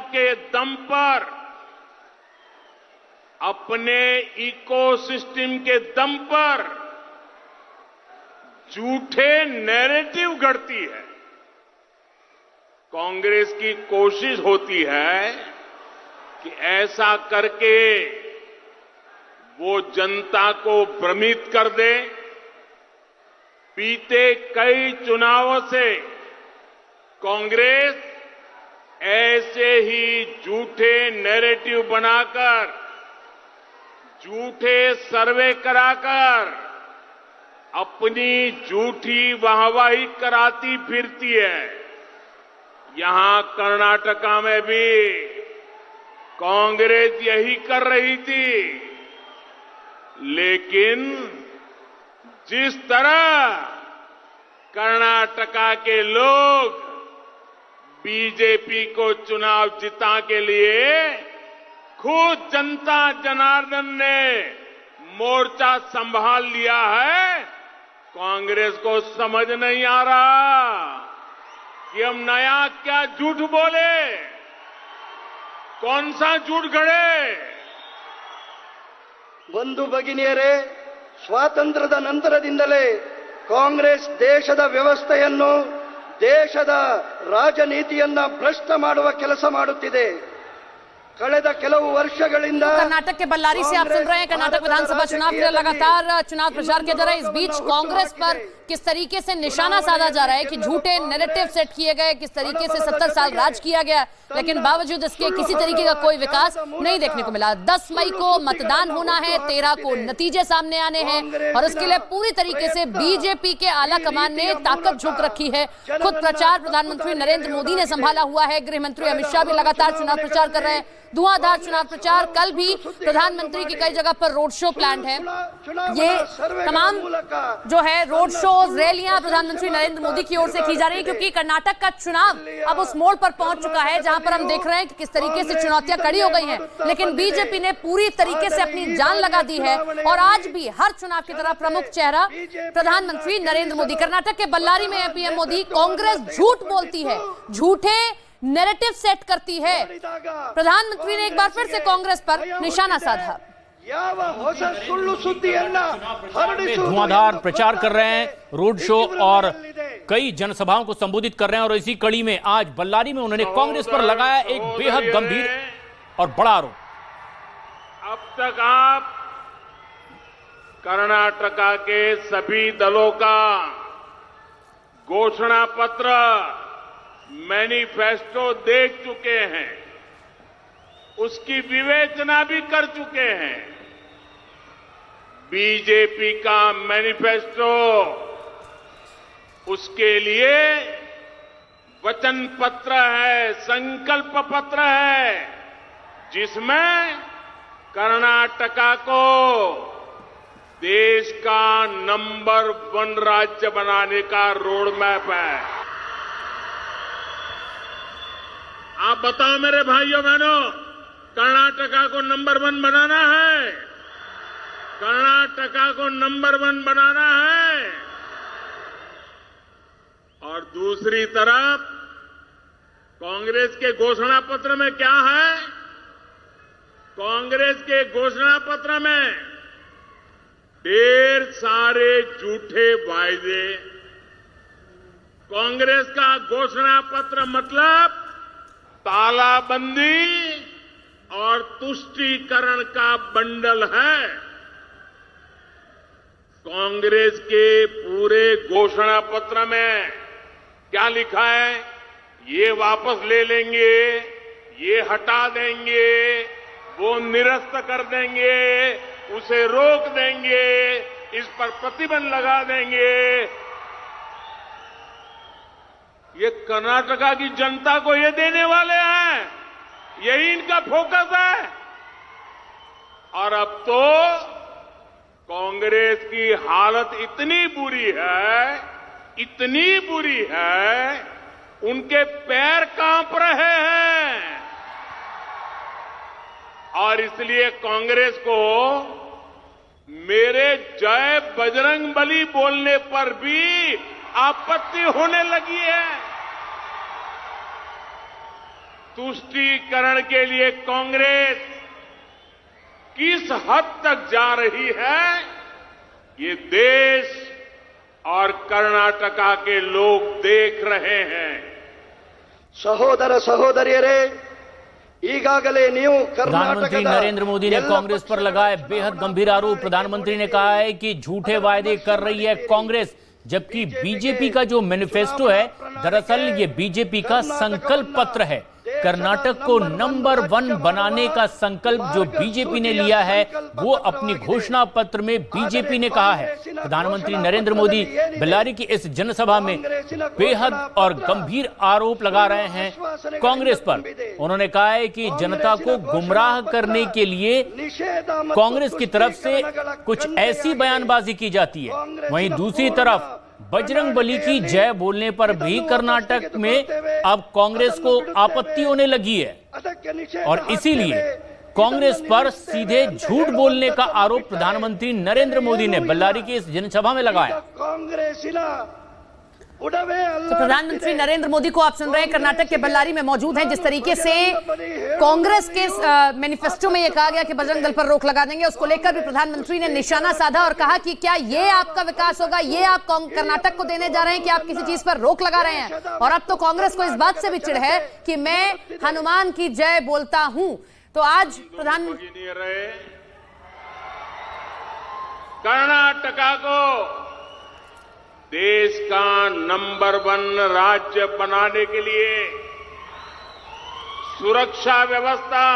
के दम पर, अपने इकोसिस्टम के दम पर झूठे नैरेटिव गढ़ती है। कांग्रेस की कोशिश होती है कि ऐसा करके वो जनता को भ्रमित कर दे। बीते कई चुनावों से कांग्रेस ऐसे ही झूठे नैरेटिव बनाकर, झूठे सर्वे कराकर अपनी झूठी वाहवाही कराती फिरती है। यहां कर्नाटका में भी कांग्रेस यही कर रही थी, लेकिन जिस तरह कर्नाटका के लोग बीजेपी को चुनाव जिता के लिए खुद जनता जनार्दन ने मोर्चा संभाल लिया है, कांग्रेस को समझ नहीं आ रहा कि हम नया क्या झूठ बोले, कौन सा झूठ गढ़े। बंधु भगिनियरे, ಸ್ವಾತಂತ್ರ್ಯದ ನಂತರದಿಂದಲೇ ಕಾಂಗ್ರೆಸ್ ದೇಶದ ವ್ಯವಸ್ಥೆಯನ್ನು, ದೇಶದ ರಾಜನೀತಿಯನ್ನ ಭ್ರಷ್ಟ ಮಾಡುವ ಕೆಲಸ ಮಾಡುತ್ತಿದೆ। ಕಳೆದ ಕೆಲವು ವರ್ಷಗಳಿಂದ कर्नाटक के बल्लारी से आप सुन रहे हैं कर्नाटक विधानसभा चुनाव के लगातार चुनाव प्रचार किया जा रहा है। इस बीच कांग्रेस पर किस तरीके से निशाना साधा जा रहा है कि झूठे नैरेटिव सेट किए गए, किस तरीके से 70 साल राज किया गया, लेकिन बावजूद इसके किसी तरीके का कोई विकास नहीं देखने को मिला। 10 मई को मतदान होना है, 13 को नतीजे सामने आने हैं और इसके लिए पूरी तरीके से बीजेपी के आला कमान ने ताकत झोंक रखी है। खुद प्रचार प्रधानमंत्री नरेंद्र मोदी ने संभाला हुआ है, गृह मंत्री अमित शाह भी लगातार चुनाव प्रचार कर रहे हैं। धुआंधार चुनाव प्रचार, कल भी प्रधानमंत्री की कई जगह पर रोड शो प्लान है। ये तमाम जो है रोड शो रैलियां प्रधानमंत्री नरेंद्र मोदी की ओर से की जा रही है, क्योंकि कर्नाटक का चुनाव अब उस मोड़ पर पहुंच चुका है जहां पर हम देख रहे हैं कि किस तरीके से चुनौतियां खड़ी हो गई हैं, लेकिन बीजेपी ने पूरी तरीके से अपनी जान लगा दी है और आज भी हर चुनाव की तरह प्रमुख चेहरा प्रधानमंत्री नरेंद्र मोदी। कर्नाटक के बल्लारी में पीएम मोदी, कांग्रेस झूठ बोलती है, झूठे नैरेटिव सेट करती है। प्रधानमंत्री ने एक बार फिर से कांग्रेस पर निशाना साधा। धुआंधार प्रचार कर रहे हैं, रोड शो और कई जनसभाओं को संबोधित कर रहे हैं और इसी कड़ी में आज बल्लारी में उन्होंने कांग्रेस पर लगाया एक बेहद गंभीर और बड़ा आरोप। अब तक आप कर्नाटका के सभी दलों का घोषणा पत्र, मैनिफेस्टो देख चुके हैं, उसकी विवेचना भी कर चुके हैं। बीजेपी का मैनिफेस्टो, उसके लिए वचन पत्र है, संकल्प पत्र है, जिसमें कर्नाटका को देश का नंबर 1 राज्य बनाने का रोड मैप है। आप बताओ मेरे भाइयों बहनों, कर्नाटका को नंबर 1 बनाना है, कर्नाटका को नंबर 1 बनाना है। और दूसरी तरफ कांग्रेस के घोषणा पत्र में क्या है? कांग्रेस के घोषणा पत्र में ढेर सारे झूठे वायदे। कांग्रेस का घोषणा पत्र मतलब तालाबंदी और तुष्टीकरण का बंडल है। कांग्रेस के पूरे घोषणा पत्र में क्या लिखा है? ये वापस ले लेंगे, ये हटा देंगे, वो निरस्त कर देंगे, उसे रोक देंगे, इस पर प्रतिबंध लगा देंगे। ये कर्नाटका की जनता को ये देने वाले हैं, यही इनका फोकस है। और अब तो कांग्रेस की हालत इतनी बुरी है, उनके पैर कांप रहे हैं। और इसलिए कांग्रेस को मेरे जय बजरंग बली बोलने पर भी आपत्ति होने लगी है। तुष्टीकरण के लिए कांग्रेस किस हद तक जा रही है, ये देश और कर्नाटका के लोग देख रहे हैं। ಸಹೋದರ ಸಹೋದರಿಯರೇ, ಈಗಾಗಲೇ ನೀವು प्रधानमंत्री नरेंद्र मोदी ने कांग्रेस पर लगाए बेहद गंभीर आरोप। प्रधानमंत्री ने कहा है कि झूठे वायदे कर रही है कांग्रेस, जबकि बीजेपी का जो मैनिफेस्टो है दरअसल ये बीजेपी का संकल्प पत्र है। कर्नाटक को नंबर 1 बनाने का संकल्प जो बीजेपी ने लिया है वो अपनी घोषणा पत्र में बीजेपी ने कहा है। प्रधानमंत्री नरेंद्र मोदी बेल्लारी की इस जनसभा में बेहद और गंभीर आरोप लगा रहे हैं कांग्रेस पर। उन्होंने कहा है कि जनता को गुमराह करने के लिए कांग्रेस की तरफ से कुछ ऐसी बयानबाजी की जाती है, वहीं दूसरी तरफ बजरंग बली की जय बोलने पर भी कर्नाटक में अब कांग्रेस को आपत्ति होने लगी है और इसीलिए कांग्रेस पर सीधे झूठ बोलने का आरोप प्रधानमंत्री नरेंद्र मोदी ने बेल्लारी की इस जनसभा में लगाया। तो प्रधानमंत्री नरेंद्र मोदी को आप सुन रहे हैं, कर्नाटक के बेल्लारी में मौजूद हैं। जिस तरीके से कांग्रेस के मैनिफेस्टो में यह कहा गया कि बजरंग दल पर रोक लगा देंगे, उसको लेकर भी प्रधानमंत्री ने निशाना साधा और कहा कि क्या ये आपका विकास होगा, ये आप कर्नाटक को देने जा रहे हैं कि आप किसी चीज पर रोक लगा रहे हैं। और अब तो कांग्रेस को इस बात से भी चिढ़ है कि मैं हनुमान की जय बोलता हूं। तो आज प्रधानमंत्री कर्नाटका को देश का नंबर 1 राज्य बनाने के लिए सुरक्षा व्यवस्था,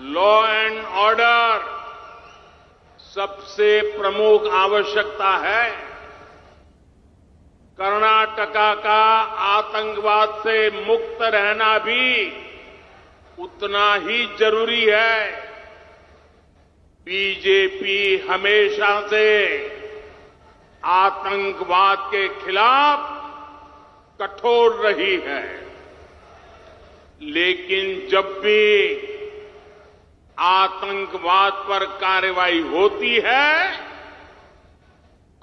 लॉ एंड ऑर्डर सबसे प्रमुख आवश्यकता है। कर्नाटका का आतंकवाद से मुक्त रहना भी उतना ही जरूरी है। बीजेपी हमेशा से आतंकवाद के खिलाफ कठोर रही है, लेकिन जब भी आतंकवाद पर कार्रवाई होती है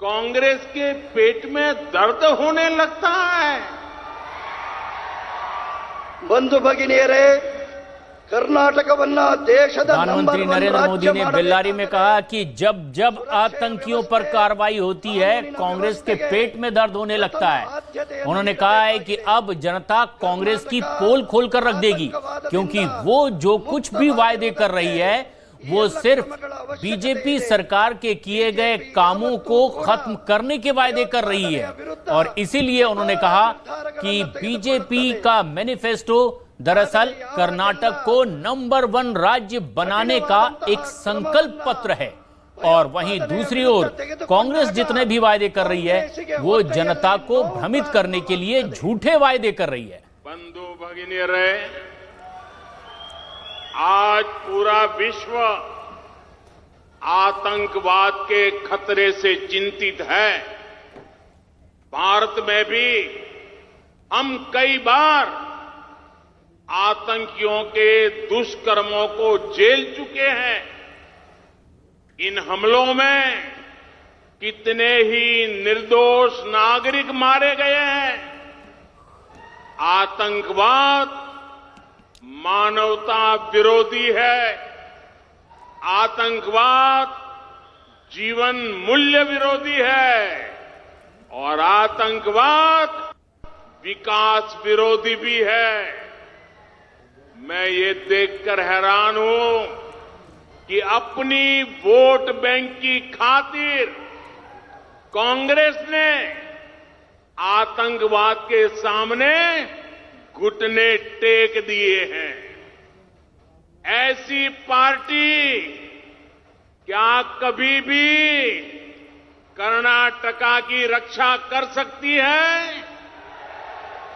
कांग्रेस के पेट में दर्द होने लगता है। बंधु भगिनियरे, कर्नाटकवನ್ನ ದೇಶದ प्रधानमंत्री नरेंद्र मोदी ने बेल्लारी में कहा कि जब जब आतंकियों पर कार्रवाई होती है कांग्रेस के पेट में दर्द होने लगता है। उन्होंने कहा है कि अब जनता कांग्रेस की पोल खोलकर रख देगी, क्योंकि वो जो कुछ भी वायदे कर रही है वो सिर्फ बीजेपी सरकार के किए गए कामों को खत्म करने के वायदे कर रही है। और इसीलिए उन्होंने कहा कि बीजेपी का मैनिफेस्टो दरअसल कर्नाटक को नंबर 1 राज्य बनाने का एक संकल्प पत्र है। और वहीं दूसरी ओर कांग्रेस जितने भी वायदे कर रही है वो जनता को भ्रमित करने के लिए झूठे वायदे कर रही है। बंधु भगिनी, आज पूरा विश्व आतंकवाद के खतरे से चिंतित है। भारत में भी हम कई बार आतंकियों के दुष्कर्मों को झेल चुके हैं। इन हमलों में कितने ही निर्दोष नागरिक मारे गए हैं। आतंकवाद मानवता विरोधी है। आतंकवाद जीवन मूल्य विरोधी है और आतंकवाद विकास विरोधी भी है। मैं ये देखकर हैरान हूं कि अपनी वोट बैंक की खातिर कांग्रेस ने आतंकवाद के सामने घुटने टेक दिए हैं। ऐसी पार्टी क्या कभी भी कर्नाटका की रक्षा कर सकती है?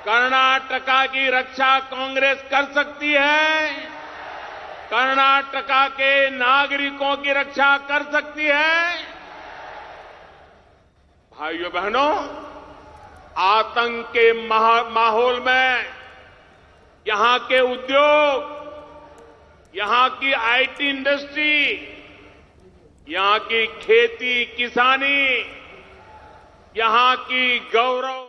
कर्नाटका की रक्षा कांग्रेस कर सकती है? कर्नाटका के नागरिकों की रक्षा कर सकती है? भाइयों बहनों, आतंक के माहौल में यहां के उद्योग, यहां की आईटी इंडस्ट्री, यहां की खेती किसानी, यहां की गौरव